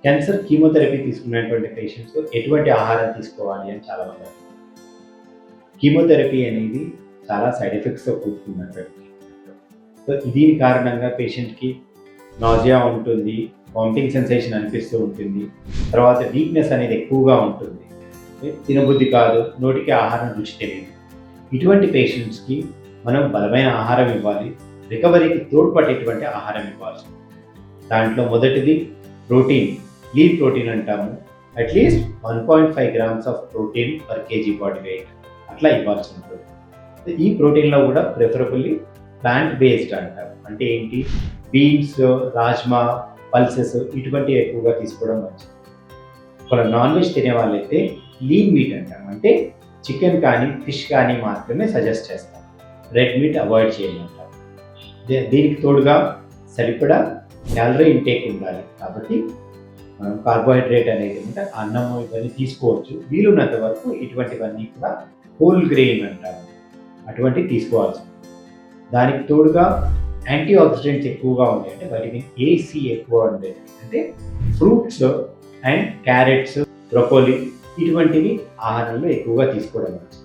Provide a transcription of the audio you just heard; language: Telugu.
క్యాన్సర్ కీమోథెరపీ తీసుకున్నటువంటి పేషెంట్స్ ఎటువంటి ఆహారం తీసుకోవాలి అని చాలా మంది అడుగుతారు. కీమోథెరపీ అనేది చాలా సైడ్ ఎఫెక్ట్స్‌తో కూడుకున్నటువంటి సో దీని కారణంగా పేషెంట్‌కి నాజియా ఉంటుంది, వామిటింగ్ సెన్సేషన్ అనిపిస్తూ ఉంటుంది. తర్వాత వీక్‌నెస్ అనేది ఎక్కువగా ఉంటుంది. తినబుద్ధి కాదు, నోటికి ఆహారం రుచి తెలియదు. ఇటువంటి పేషెంట్స్‌కి మనం బలమైన ఆహారం ఇవ్వాలి. రికవరీకి తోడ్పడేటువంటి ఆహారం ఇవ్వాలి. దాంట్లో మొదటిది ప్రోటీన్, లీన్ ప్రోటీన్ అంటాము. At least 1.5 grams of protein per KG body weight అట్లా ఇవ్వాల్సి ఉంటుంది. ఈ ప్రోటీన్‌లో కూడా ప్రిఫరబుల్లీ ప్లాంట్ బేస్డ్ అంటారు. అంటే ఏంటి, బీన్స్, రాజ్మా, పల్సెస్ ఇటువంటివి ఎక్కువగా తీసుకోవడం మంచిది. ఒకవేళ నాన్ వెజ్ తినే వాళ్ళైతే లీన్ మీట్ అంటాం. అంటే చికెన్ కానీ ఫిష్ కానీ మాత్రమే సజెస్ట్ చేస్తాం. రెడ్ మీట్ అవాయిడ్ చేయమంటారు. దీనికి తోడుగా సరిపడా క్యాలరీ ఇంటేక్ ఉండాలి. కాబట్టి మనం కార్బోహైడ్రేట్ అనేది అంటే అన్నము ఇవన్నీ తీసుకోవచ్చు. వీలున్నంత వరకు ఇటువంటివన్నీ కూడా హోల్ గ్రెయిన్ అంటారు, అటువంటివి తీసుకోవాల్సి ఉంటుంది. దానికి తోడుగా యాంటీ ఆక్సిడెంట్స్ ఎక్కువగా ఉంటాయి. అంటే వైటమిన్ ఏసి ఎక్కువ ఉండేది. అంటే ఫ్రూట్స్ అండ్ క్యారెట్స్, బ్రొకోలీ ఇటువంటివి ఆహారంలో ఎక్కువగా తీసుకోవడం మంచిది.